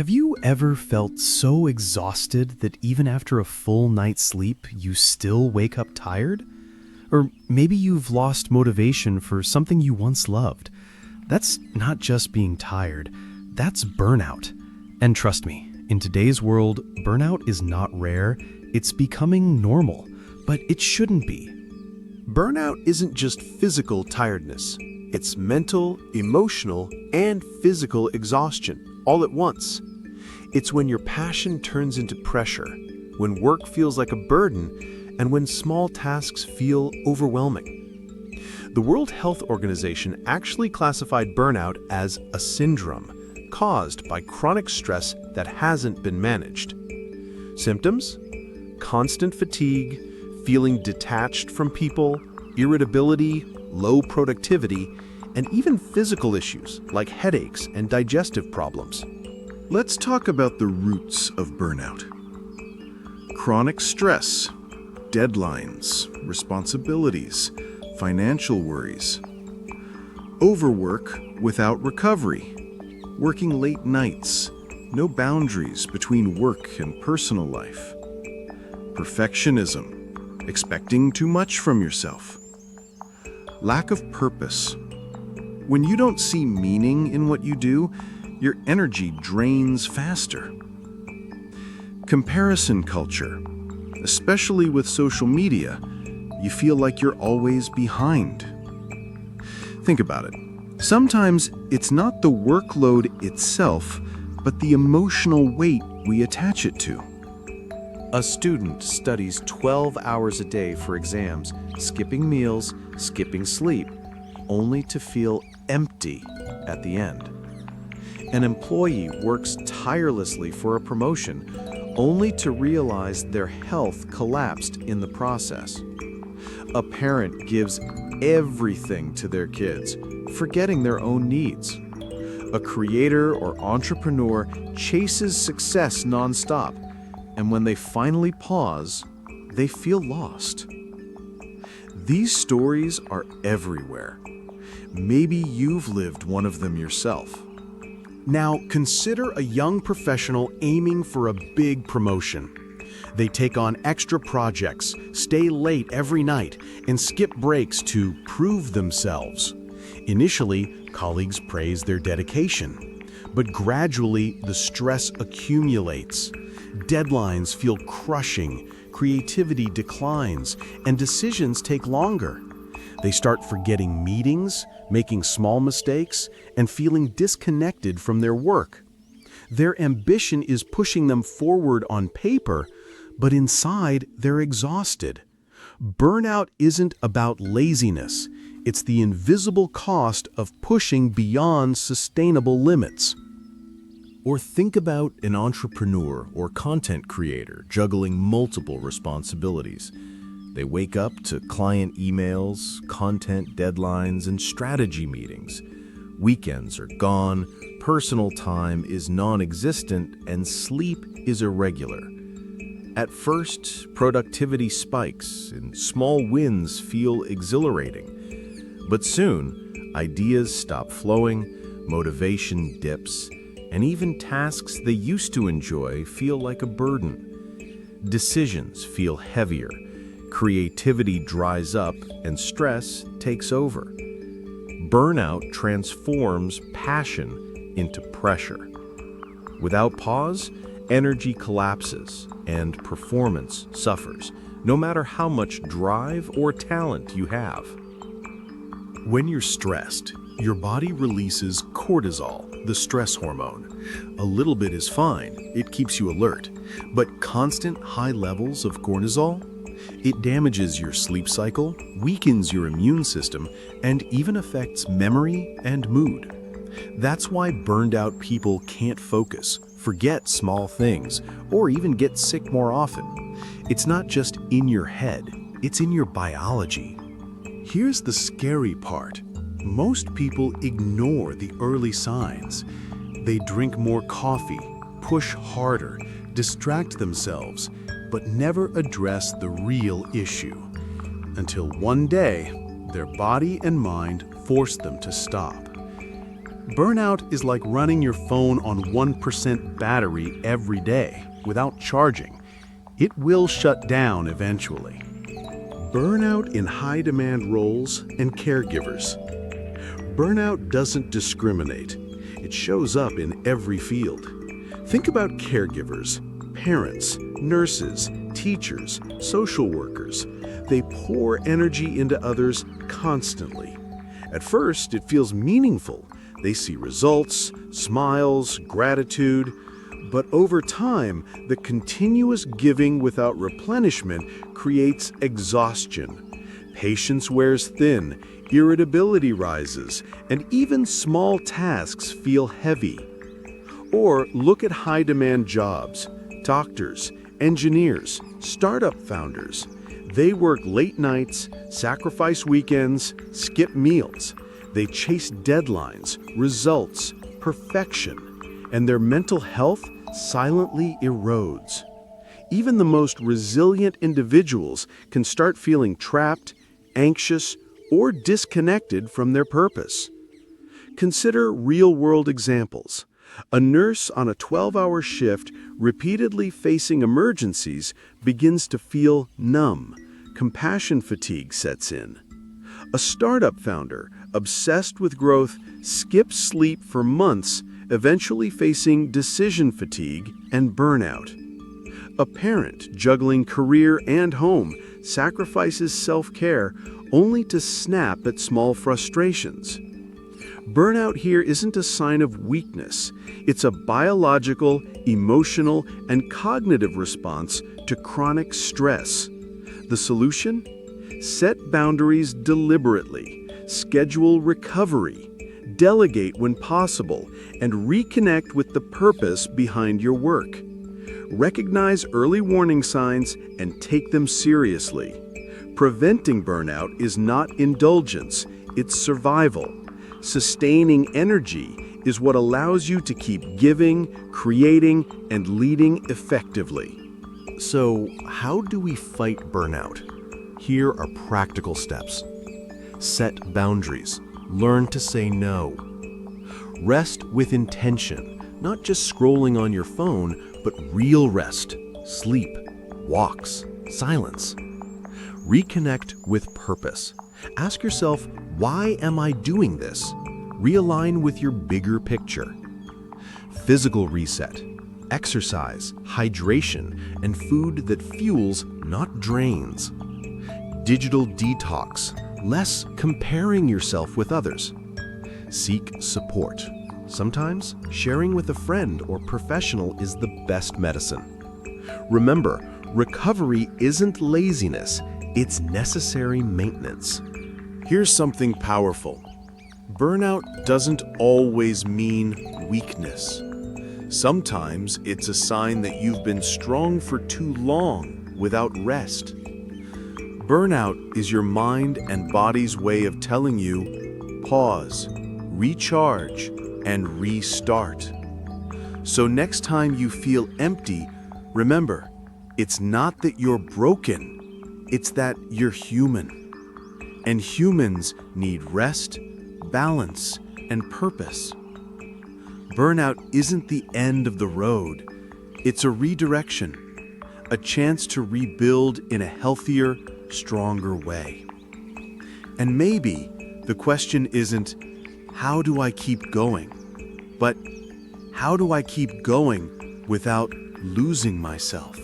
Have you ever felt so exhausted that even after a full night's sleep, you still wake up tired? Or maybe you've lost motivation for something you once loved. That's not just being tired, that's burnout. And trust me, in today's world, burnout is not rare, it's becoming normal, but it shouldn't be. Burnout isn't just physical tiredness. It's mental, emotional, and physical exhaustion, all at once. It's when your passion turns into pressure, when work feels like a burden, and when small tasks feel overwhelming. The World Health Organization actually classified burnout as a syndrome caused by chronic stress that hasn't been managed. Symptoms? Constant fatigue, feeling detached from people, irritability, low productivity, and even physical issues like headaches and digestive problems. Let's talk about the roots of burnout. Chronic stress, deadlines, responsibilities, financial worries. Overwork without recovery, working late nights, no boundaries between work and personal life. Perfectionism, expecting too much from yourself. Lack of purpose. When you don't see meaning in what you do, your energy drains faster. Comparison culture. Especially with social media, you feel like you're always behind. Think about it. Sometimes it's not the workload itself, but the emotional weight we attach it to. A student studies 12 hours a day for exams, skipping meals, skipping sleep, only to feel empty at the end. An employee works tirelessly for a promotion, only to realize their health collapsed in the process. A parent gives everything to their kids, forgetting their own needs. A creator or entrepreneur chases success nonstop, and when they finally pause, they feel lost. These stories are everywhere. Maybe you've lived one of them yourself. Now, consider a young professional aiming for a big promotion. They take on extra projects, stay late every night, and skip breaks to prove themselves. Initially, colleagues praise their dedication, but gradually the stress accumulates. Deadlines feel crushing, creativity declines, and decisions take longer. They start forgetting meetings, making small mistakes, and feeling disconnected from their work. Their ambition is pushing them forward on paper, but inside they're exhausted. Burnout isn't about laziness. It's the invisible cost of pushing beyond sustainable limits. Or think about an entrepreneur or content creator juggling multiple responsibilities. They wake up to client emails, content deadlines, and strategy meetings. Weekends are gone, personal time is non-existent, and sleep is irregular. At first, productivity spikes and small wins feel exhilarating. But soon, ideas stop flowing, motivation dips, and even tasks they used to enjoy feel like a burden. Decisions feel heavier, creativity dries up, and stress takes over. Burnout transforms passion into pressure. Without pause, energy collapses and performance suffers, no matter how much drive or talent you have. When you're stressed, your body releases cortisol, the stress hormone. A little bit is fine, it keeps you alert, but constant high levels of cortisol? It damages your sleep cycle, weakens your immune system, and even affects memory and mood. That's why burned out people can't focus, forget small things, or even get sick more often. It's not just in your head, it's in your biology. Here's the scary part. Most people ignore the early signs. They drink more coffee, push harder, distract themselves, but never address the real issue. Until one day, their body and mind force them to stop. Burnout is like running your phone on 1% battery every day without charging. It will shut down eventually. Burnout in high-demand roles and caregivers. Burnout doesn't discriminate. It shows up in every field. Think about caregivers, parents, nurses, teachers, social workers. They pour energy into others constantly. At first, it feels meaningful. They see results, smiles, gratitude. But over time, the continuous giving without replenishment creates exhaustion. Patience wears thin, irritability rises, and even small tasks feel heavy. Or look at high-demand jobs, doctors, engineers, startup founders. They work late nights, sacrifice weekends, skip meals. They chase deadlines, results, perfection, and their mental health silently erodes. Even the most resilient individuals can start feeling trapped, anxious, or disconnected from their purpose. Consider real-world examples. A nurse on a 12-hour shift, repeatedly facing emergencies, begins to feel numb. Compassion fatigue sets in. A startup founder, obsessed with growth, skips sleep for months, eventually facing decision fatigue and burnout. A parent, juggling career and home, sacrifices self-care only to snap at small frustrations. Burnout here isn't a sign of weakness. It's a biological, emotional, and cognitive response to chronic stress. The solution? Set boundaries deliberately, schedule recovery, delegate when possible, and reconnect with the purpose behind your work. Recognize early warning signs and take them seriously. Preventing burnout is not indulgence, it's survival. Sustaining energy is what allows you to keep giving, creating, and leading effectively. So, how do we fight burnout? Here are practical steps. Set boundaries. Learn to say no. Rest with intention, not just scrolling on your phone, but real rest, sleep, walks, silence. Reconnect with purpose. Ask yourself, why am I doing this? Realign with your bigger picture. Physical reset. Exercise, hydration, and food that fuels, not drains. Digital detox. Less comparing yourself with others. Seek support. Sometimes, sharing with a friend or professional is the best medicine. Remember, recovery isn't laziness, it's necessary maintenance. Here's something powerful. Burnout doesn't always mean weakness. Sometimes it's a sign that you've been strong for too long without rest. Burnout is your mind and body's way of telling you, pause, recharge, and restart. So next time you feel empty, remember, it's not that you're broken, it's that you're human. And humans need rest, balance, and purpose. Burnout isn't the end of the road. It's a redirection, a chance to rebuild in a healthier, stronger way. And maybe the question isn't, how do I keep going? But how do I keep going without losing myself?